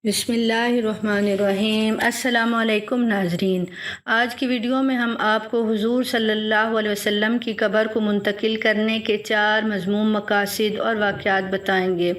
بسم اللہ الرحمن الرحیم۔ السلام علیکم ناظرین، آج کی ویڈیو میں ہم آپ کو حضور صلی اللہ علیہ وسلم کی قبر کو منتقل کرنے کے 4 مذموم مقاصد اور واقعات بتائیں گے۔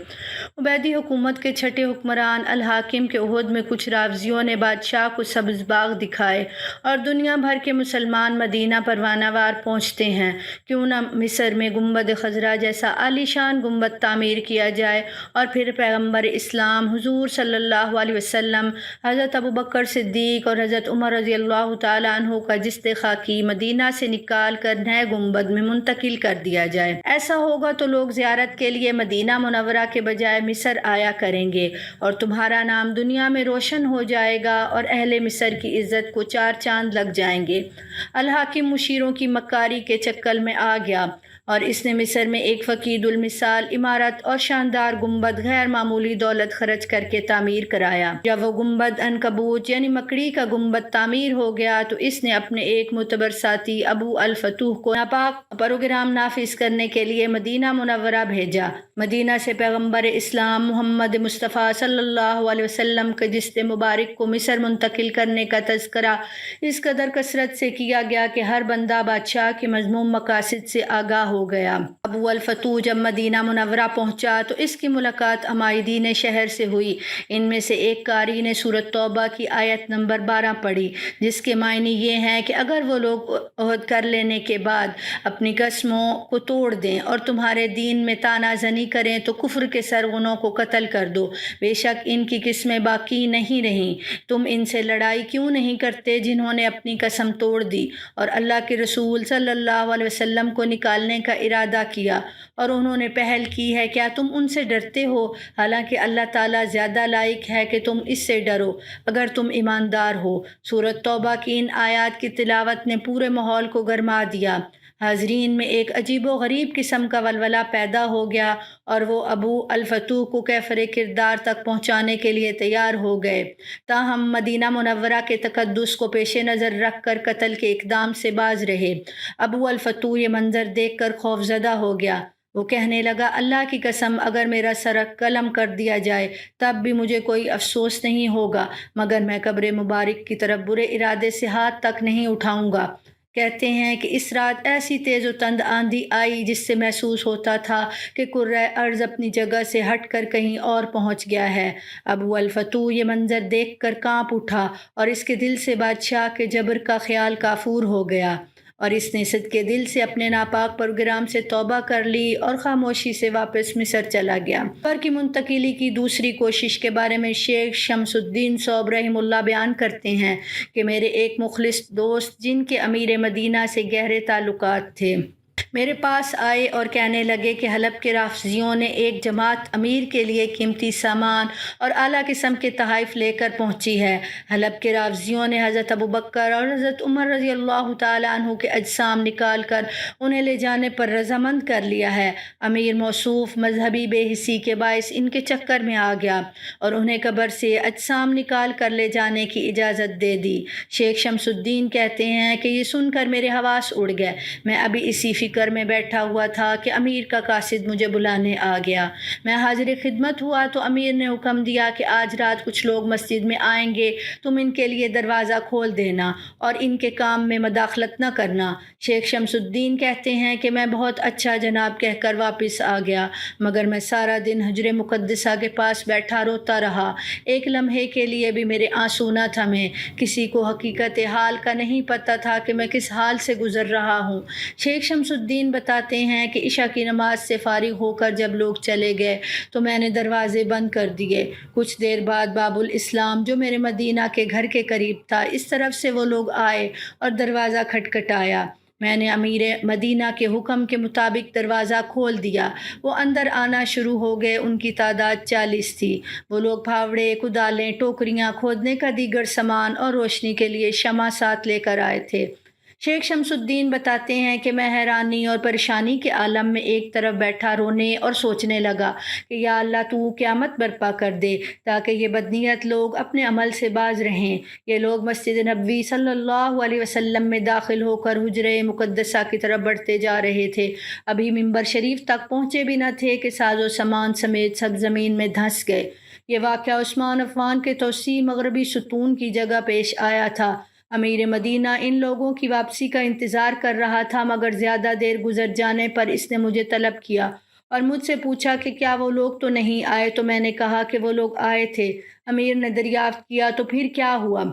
عبیدی حکومت کے چھٹے حکمران الحاکم کے عہد میں کچھ رافضیوں نے بادشاہ کو سبز باغ دکھائے اور دنیا بھر کے مسلمان مدینہ پروانہ وار پہنچتے ہیں، کیوں نہ مصر میں گنبد خضرا جیسا عالی شان گنبد تعمیر کیا جائے اور پھر پیغمبر اسلام حضور صلی اللہ علیہ وسلم، حضرت ابوبکر صدیق اور حضرت عمر رضی اللہ تعالیٰ عنہ کا جسد خاکی مدینہ سے نکال کر نئے گنبد میں منتقل کر دیا جائے۔ ایسا ہوگا تو لوگ زیارت کے لیے مدینہ منورہ کے بجائے مصر آیا کریں گے اور تمہارا نام دنیا میں روشن ہو جائے گا اور اہل مصر کی عزت کو 4 چاند لگ جائیں گے۔ الحاکم مشیروں کی مکاری کے چکر میں آ گیا اور اس نے مصر میں ایک فقید المثال عمارت اور شاندار گنبد غیر معمولی دولت خرچ کر کے تعمیر کرایا۔ جب وہ گنبد عنکبوت یعنی مکڑی کا گنبد تعمیر ہو گیا تو اس نے اپنے ایک معتبر ساتھی ابو الفتوح کو ناپاک پروگرام نافذ کرنے کے لیے مدینہ منورہ بھیجا۔ مدینہ سے پیغمبر اسلام محمد مصطفیٰ صلی اللہ علیہ وسلم کے جسد مبارک کو مصر منتقل کرنے کا تذکرہ اس قدر کثرت سے کیا گیا کہ ہر بندہ بادشاہ کے مذموم مقاصد سے آگاہ ہو گیا۔ ابو الفتوح جب مدینہ منورہ پہنچا تو اس کی ملاقات عمائدین شہر سے ہوئی۔ ان میں سے ایک قاری نے سورۃ توبہ کی آیت نمبر 12 پڑھی، جس کے معنی یہ ہیں کہ اگر وہ لوگ عہد کر لینے کے بعد اپنی قسموں کو توڑ دیں اور تمہارے دین میں طعنہ زنی کریں تو کفر کے سرغنوں کو قتل کر دو، بے شک ان کی قسمیں باقی نہیں رہیں۔ تم ان سے لڑائی کیوں نہیں کرتے جنہوں نے اپنی قسم توڑ دی اور اللہ کے رسول صلی اللہ علیہ وسلم کو نکالنے کا ارادہ کیا اور انہوں نے پہل کی ہے؟ کیا تم ان سے ڈرتے ہو؟ حالانکہ اللہ تعالیٰ زیادہ لائق ہے کہ تم اس سے ڈرو اگر تم ایماندار ہو۔ سورۃ توبہ کی ان آیات کی تلاوت نے پورے ماحول کو گرما دیا۔ حاضرین میں ایک عجیب و غریب قسم کا ولولہ پیدا ہو گیا اور وہ ابو الفتوح کو کیفر کردار تک پہنچانے کے لیے تیار ہو گئے، تاہم مدینہ منورہ کے تقدس کو پیش نظر رکھ کر قتل کے اقدام سے باز رہے۔ ابو الفتوح یہ منظر دیکھ کر خوفزدہ ہو گیا۔ وہ کہنے لگا، اللہ کی قسم اگر میرا سر قلم کر دیا جائے تب بھی مجھے کوئی افسوس نہیں ہوگا، مگر میں قبر مبارک کی طرف برے ارادے سے ہاتھ تک نہیں اٹھاؤں گا۔ کہتے ہیں کہ اس رات ایسی تیز و تند آندھی آئی جس سے محسوس ہوتا تھا کہ کرۂ ارض اپنی جگہ سے ہٹ کر کہیں اور پہنچ گیا ہے۔ ابو الفتوح یہ منظر دیکھ کر کانپ اٹھا اور اس کے دل سے بادشاہ کے جبر کا خیال کافور ہو گیا اور اس نے صدقے دل سے اپنے ناپاک پروگرام سے توبہ کر لی اور خاموشی سے واپس مصر چلا گیا۔ قبر کی منتقلی کی دوسری کوشش کے بارے میں شیخ شمس الدین صوب رحمہ اللہ بیان کرتے ہیں کہ میرے ایک مخلص دوست جن کے امیر مدینہ سے گہرے تعلقات تھے، میرے پاس آئے اور کہنے لگے کہ حلب کے رافضیوں نے ایک جماعت امیر کے لیے قیمتی سامان اور اعلیٰ قسم کے تحائف لے کر پہنچی ہے۔ حلب کے رافضیوں نے حضرت ابوبکر اور حضرت عمر رضی اللہ تعالیٰ عنہ کے اجسام نکال کر انہیں لے جانے پر رضامند کر لیا ہے۔ امیر موصوف مذہبی بے حسی کے باعث ان کے چکر میں آ گیا اور انہیں قبر سے اجسام نکال کر لے جانے کی اجازت دے دی۔ شیخ شمس الدین کہتے ہیں کہ یہ سن کر میرے حواس اڑ گئے۔ میں ابھی اسی فکر میں بیٹھا ہوا تھا کہ امیر کا قاصد مجھے بلانے آ گیا۔ میں حاضر خدمت ہوا تو امیر نے حکم دیا کہ آج رات کچھ لوگ مسجد میں آئیں گے، تم ان کے لیے دروازہ کھول دینا اور ان کے کام میں مداخلت نہ کرنا۔ شیخ شمس الدین کہتے ہیں کہ میں بہت اچھا جناب کہہ کر واپس آ گیا، مگر میں سارا دن حجر مقدسہ کے پاس بیٹھا روتا رہا۔ ایک لمحے کے لیے بھی میرے آنسو نہ تھمے۔ کسی کو حقیقت حال کا نہیں پتہ تھا کہ میں کس حال سے گزر رہا ہوں۔ شیخ شمس الدین بتاتے ہیں کہ عشاء کی نماز سے فارغ ہو کر جب لوگ چلے گئے تو میں نے دروازے بند کر دیے۔ کچھ دیر بعد باب الاسلام جو میرے مدینہ کے گھر کے قریب تھا، اس طرف سے وہ لوگ آئے اور دروازہ کھٹکھٹایا۔ میں نے امیر مدینہ کے حکم کے مطابق دروازہ کھول دیا۔ وہ اندر آنا شروع ہو گئے۔ ان کی تعداد 40 تھی۔ وہ لوگ پھاوڑے، کدالیں، ٹوکریاں، کھودنے کا دیگر سامان اور روشنی کے لیے شمع ساتھ لے کر آئے تھے۔ شیخ شمس الدین بتاتے ہیں کہ میں حیرانی اور پریشانی کے عالم میں ایک طرف بیٹھا رونے اور سوچنے لگا کہ یا اللہ تو قیامت برپا کر دے تاکہ یہ بدنیت لوگ اپنے عمل سے باز رہیں۔ یہ لوگ مسجد نبوی صلی اللہ علیہ وسلم میں داخل ہو کر حجرہ مقدسہ کی طرف بڑھتے جا رہے تھے۔ ابھی منبر شریف تک پہنچے بھی نہ تھے کہ ساز و سامان سمیت سب زمین میں دھنس گئے۔ یہ واقعہ عثمان عفان کے توسیع مغربی ستون کی جگہ پیش آیا تھا۔ امیر مدینہ ان لوگوں کی واپسی کا انتظار کر رہا تھا، مگر زیادہ دیر گزر جانے پر اس نے مجھے طلب کیا اور مجھ سے پوچھا کہ کیا وہ لوگ تو نہیں آئے، تو میں نے کہا کہ وہ لوگ آئے تھے۔ امیر نے دریافت کیا تو پھر کیا ہوا؟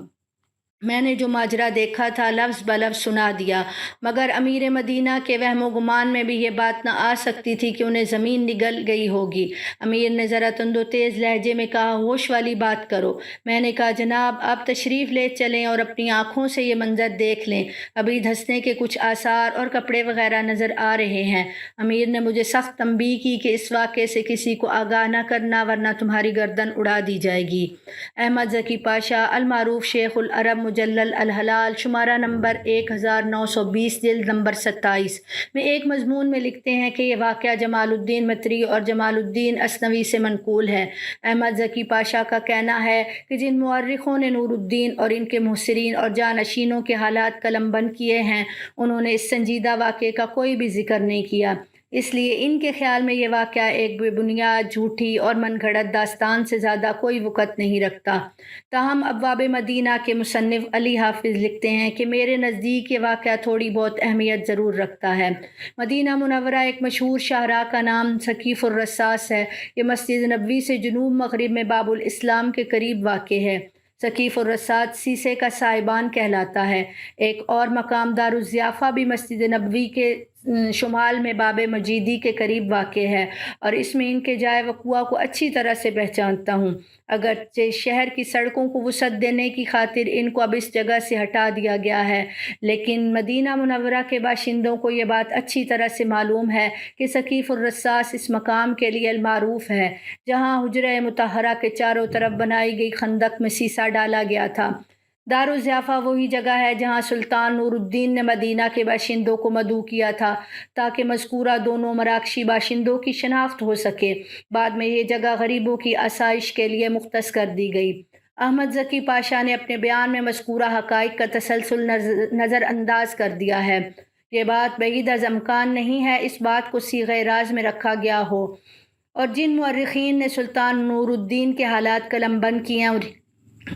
میں نے جو ماجرا دیکھا تھا لفظ بلفظ سنا دیا، مگر امیر مدینہ کے وہم و گمان میں بھی یہ بات نہ آ سکتی تھی کہ انہیں زمین نگل گئی ہوگی۔ امیر نے ذرا تند و تیز لہجے میں کہا، ہوش والی بات کرو۔ میں نے کہا، جناب آپ تشریف لے چلیں اور اپنی آنکھوں سے یہ منظر دیکھ لیں، ابھی دھنسنے کے کچھ آثار اور کپڑے وغیرہ نظر آ رہے ہیں۔ امیر نے مجھے سخت تنبیہ کی کہ اس واقعے سے کسی کو آگاہ نہ کرنا، ورنہ تمہاری گردن اڑا دی جائے گی۔ احمد ذکی پاشا المعروف شیخ العرب مجلل الحلال شمارہ نمبر 1920 جلد نمبر 27 میں ایک مضمون میں لکھتے ہیں کہ یہ واقعہ جمال الدین مطری اور جمال الدین اثنوی سے منقول ہے۔ احمد ذکی پاشا کا کہنا ہے کہ جن مورخوں نے نور الدین اور ان کے محسرین اور جانشینوں کے حالات قلم بند کیے ہیں، انہوں نے اس سنجیدہ واقعے کا کوئی بھی ذکر نہیں کیا، اس لیے ان کے خیال میں یہ واقعہ ایک بے بنیاد، جھوٹی اور من گھڑت داستان سے زیادہ کوئی وقت نہیں رکھتا۔ تاہم ابواب مدینہ کے مصنف علی حافظ لکھتے ہیں کہ میرے نزدیک یہ واقعہ تھوڑی بہت اہمیت ضرور رکھتا ہے۔ مدینہ منورہ ایک مشہور شاہراہ کا نام سقیف الرصاص ہے۔ یہ مسجد نبوی سے جنوب مغرب میں باب الاسلام کے قریب واقع ہے۔ سقیف الرصاص سیسے کا سائبان کہلاتا ہے۔ ایک اور مقام دار الضیافہ بھی مسجد نبوی کے شمال میں باب مجیدی کے قریب واقع ہے، اور اس میں ان کے جائے وقوع کو اچھی طرح سے پہچانتا ہوں۔ اگرچہ شہر کی سڑکوں کو وسعت دینے کی خاطر ان کو اب اس جگہ سے ہٹا دیا گیا ہے، لیکن مدینہ منورہ کے باشندوں کو یہ بات اچھی طرح سے معلوم ہے کہ سقیف الرصاص اس مقام کے لیے المعروف ہے جہاں حجرہ مطہرہ کے چاروں طرف بنائی گئی خندق میں سیسا ڈالا گیا تھا۔ دارالضیافہ وہی جگہ ہے جہاں سلطان نور الدین نے مدینہ کے باشندوں کو مدعو کیا تھا تاکہ مذکورہ دونوں مراکشی باشندوں کی شناخت ہو سکے۔ بعد میں یہ جگہ غریبوں کی آسائش کے لیے مختص کر دی گئی۔ احمد ذکی پاشا نے اپنے بیان میں مذکورہ حقائق کا تسلسل نظر انداز کر دیا ہے۔ یہ بات بعید از امکان نہیں ہے اس بات کو صیغہ راز میں رکھا گیا ہو، اور جن مورخین نے سلطان نور الدین کے حالات قلم بند کیے ہیں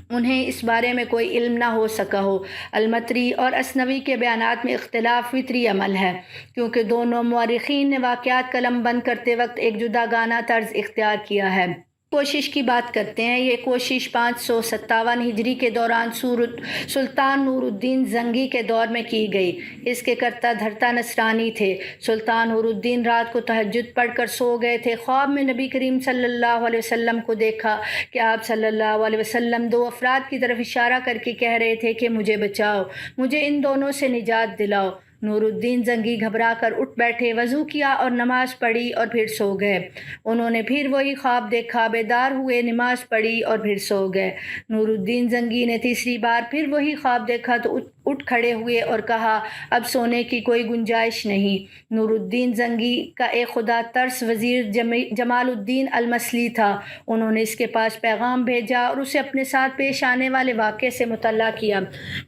انہیں اس بارے میں کوئی علم نہ ہو سکا ہو۔ المطری اور اثنوی کے بیانات میں اختلاف فطری عمل ہے، کیونکہ دونوں مورخین نے واقعات قلم بند کرتے وقت ایک جداگانہ طرز اختیار کیا ہے۔ کوشش کی بات کرتے ہیں۔ یہ کوشش 557 ہجری کے دوران سلطان نور الدین زنگی کے دور میں کی گئی۔ اس کے کرتا دھرتا نصرانی تھے۔ سلطان نور الدین رات کو تہجد پڑھ کر سو گئے تھے۔ خواب میں نبی کریم صلی اللہ علیہ وسلم کو دیکھا کہ آپ صلی اللہ علیہ وسلم دو افراد کی طرف اشارہ کر کے کہہ رہے تھے کہ مجھے بچاؤ، مجھے ان دونوں سے نجات دلاؤ۔ نور الدین زنگی گھبرا کر اٹھ بیٹھے، وضو کیا اور نماز پڑھی اور پھر سو گئے۔ انہوں نے پھر وہی خواب دیکھا، بیدار ہوئے، نماز پڑھی اور پھر سو گئے۔ نور الدین زنگی نے تیسری بار پھر وہی خواب دیکھا تو اٹھ کھڑے ہوئے اور کہا، اب سونے کی کوئی گنجائش نہیں۔ نور الدین زنگی کا ایک خدا ترس وزیر جمال الدین المصلی تھا۔ انہوں نے اس کے پاس پیغام بھیجا اور اسے اپنے ساتھ پیش آنے والے واقعے سے مطلع کیا۔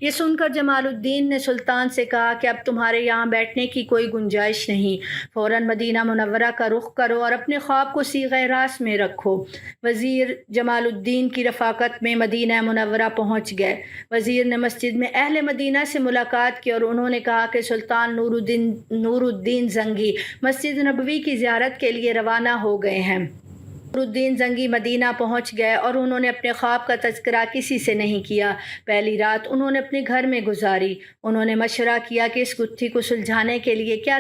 یہ سن کر جمال الدین نے سلطان سے کہا کہ اب تمہارے یہاں بیٹھنے کی کوئی گنجائش نہیں، فوراً مدینہ منورہ کا رخ کرو اور اپنے خواب کو صیغہ راست میں رکھو۔ وزیر جمال الدین کی رفاقت میں مدینہ منورہ پہنچ گئے۔ وزیر نے مسجد میں اہل مدینہ سے ملاقات کی اور انہوں نے کہا کہ سلطان نور الدین زنگی مسجد نبوی کی زیارت کے لیے روانہ ہو گئے ہیں۔ نور الدین زنگی مدینہ پہنچ گئے اور انہوں نے اپنے خواب کا تذکرہ کسی سے نہیں کیا۔ پہلی رات انہوں نے اپنے گھر میں گزاری۔ انہوں نے مشورہ کیا کہ اس گتھی کو سلجھانے کے لیے کیا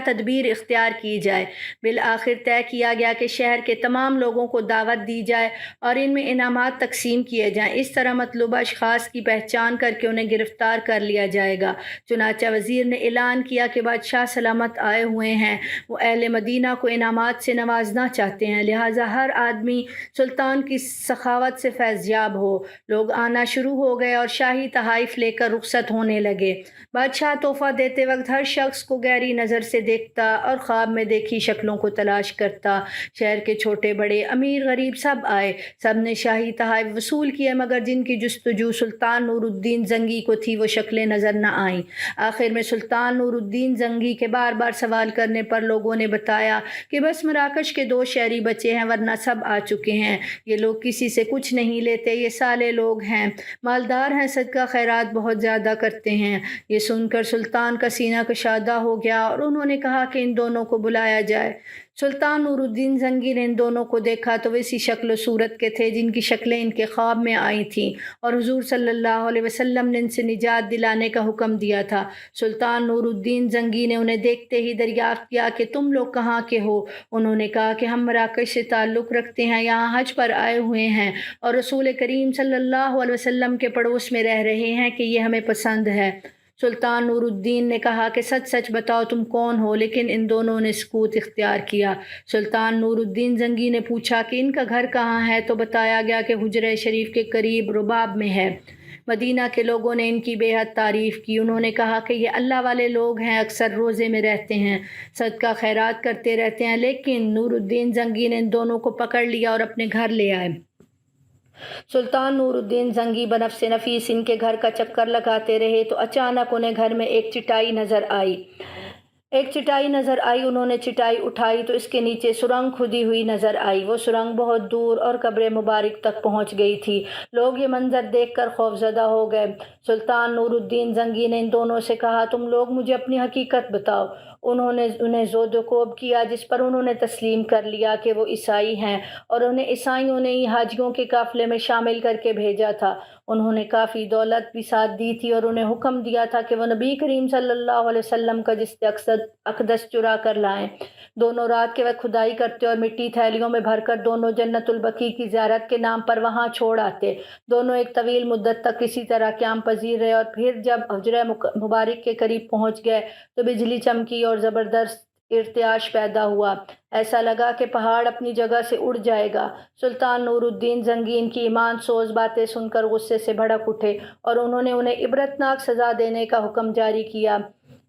تدبیر اختیار کی جائے۔ بالآخر طے کیا گیا کہ شہر کے تمام لوگوں کو دعوت دی جائے اور ان میں انعامات تقسیم کیے جائیں۔ اس طرح مطلوبہ اشخاص کی پہچان کر کے انہیں گرفتار کر لیا جائے گا۔ چنانچہ وزیر نے اعلان کیا کہ بادشاہ سلامت آئے ہوئے ہیں، وہ اہل مدینہ کو انعامات سے نوازنا چاہتے ہیں، لہٰذا ہر آدمی سلطان کی سخاوت سے فیض یاب ہو۔ لوگ آنا شروع ہو گئے اور شاہی تحائف لے کر رخصت ہونے لگے۔ بادشاہ تحفہ دیتے وقت ہر شخص کو گہری نظر سے سے دیکھتا اور خواب میں دیکھی شکلوں کو تلاش کرتا۔ شہر کے چھوٹے بڑے امیر غریب سب آئے، سب نے شاہی تحائف وصول کیے، مگر جن کی جستجو سلطان نور الدین زنگی کو تھی وہ شکلیں نظر نہ آئیں۔ آخر میں سلطان نور الدین زنگی کے بار بار سوال کرنے پر لوگوں نے بتایا کہ بس مراکش کے 2 شہری بچے ہیں، ورنہ سب آ چکے ہیں۔ یہ لوگ کسی سے کچھ نہیں لیتے، یہ صالح لوگ ہیں، مالدار ہیں، صدقہ خیرات بہت زیادہ کرتے ہیں۔ یہ سن کر سلطان کا سینہ کشادہ ہو گیا اور انہوں نے کہا کہ ان دونوں کو بلایا جائے۔ سلطان نور الدین زنگی نے ان دونوں کو دیکھا تو وہ اسی شکل و صورت کے تھے جن کی شکلیں ان کے خواب میں آئی تھیں، اور حضور صلی اللہ علیہ وسلم نے ان سے نجات دلانے کا حکم دیا تھا۔ سلطان نور الدین زنگی نے انہیں دیکھتے ہی دریافت کیا کہ تم لوگ کہاں کے ہو؟ انہوں نے کہا کہ ہم مراکش سے تعلق رکھتے ہیں، یہاں حج پر آئے ہوئے ہیں اور رسول کریم صلی اللہ علیہ وسلم کے پڑوس میں رہ رہے ہیں کہ یہ ہمیں پسند ہے۔ سلطان نور الدین نے کہا کہ سچ سچ بتاؤ تم کون ہو، لیکن ان دونوں نے سکوت اختیار کیا۔ سلطان نور الدین زنگی نے پوچھا کہ ان کا گھر کہاں ہے تو بتایا گیا کہ حجرہ شریف کے قریب رباب میں ہے۔ مدینہ کے لوگوں نے ان کی بے حد تعریف کی۔ انہوں نے کہا کہ یہ اللہ والے لوگ ہیں، اکثر روزے میں رہتے ہیں، صدقہ خیرات کرتے رہتے ہیں۔ لیکن نور الدین زنگی نے ان دونوں کو پکڑ لیا اور اپنے گھر لے آئے۔ سلطان نور الدین زنگی بنفس نفیس ان کے گھر کا چکر لگاتے رہے تو اچانک انہیں گھر میں ایک چٹائی نظر آئی۔ انہوں نے چٹائی اٹھائی تو اس کے نیچے سرنگ کھدی ہوئی نظر آئی۔ وہ سرنگ بہت دور اور قبر مبارک تک پہنچ گئی تھی۔ لوگ یہ منظر دیکھ کر خوفزدہ ہو گئے۔ سلطان نور الدین زنگی نے ان دونوں سے کہا تم لوگ مجھے اپنی حقیقت بتاؤ۔ انہوں نے انہیں زود و کوب کیا، جس پر انہوں نے تسلیم کر لیا کہ وہ عیسائی ہیں اور انہیں عیسائیوں نے ہی حاجیوں کے قافلے میں شامل کر کے بھیجا تھا۔ انہوں نے کافی دولت بھی ساتھ دی تھی اور انہیں حکم دیا تھا کہ وہ نبی کریم صلی اللہ علیہ وسلم کا جسد اقدس چرا کر لائیں۔ دونوں رات کے وقت کھدائی کرتے اور مٹی تھیلیوں میں بھر کر دونوں جنت البقیع کی زیارت کے نام پر وہاں چھوڑ آتے۔ دونوں ایک طویل مدت تک اسی طرح قیام پذیر رہے اور پھر جب حجرہ مبارک کے قریب پہنچ گئے تو بجلی چمکی اور زبردست ارتعاش پیدا ہوا، ایسا لگا کہ پہاڑ اپنی جگہ سے اڑ جائے گا۔ سلطان نور الدین زنگی ان کی ایمان سوز باتیں سن کر غصے سے بھڑک اٹھے اور انہوں نے انہیں عبرتناک سزا دینے کا حکم جاری کیا۔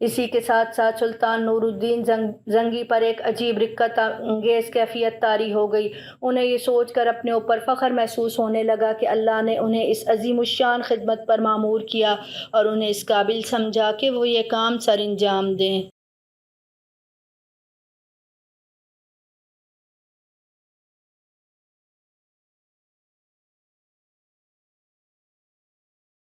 اسی کے ساتھ ساتھ سلطان نور الدین زنگی پر ایک عجیب رقت انگیز کیفیت طاری ہو گئی۔ انہیں یہ سوچ کر اپنے اوپر فخر محسوس ہونے لگا کہ اللہ نے انہیں اس عظیم الشان خدمت پر مامور کیا اور انہیں اس قابل سمجھا کہ وہ یہ کام سر انجام دیں۔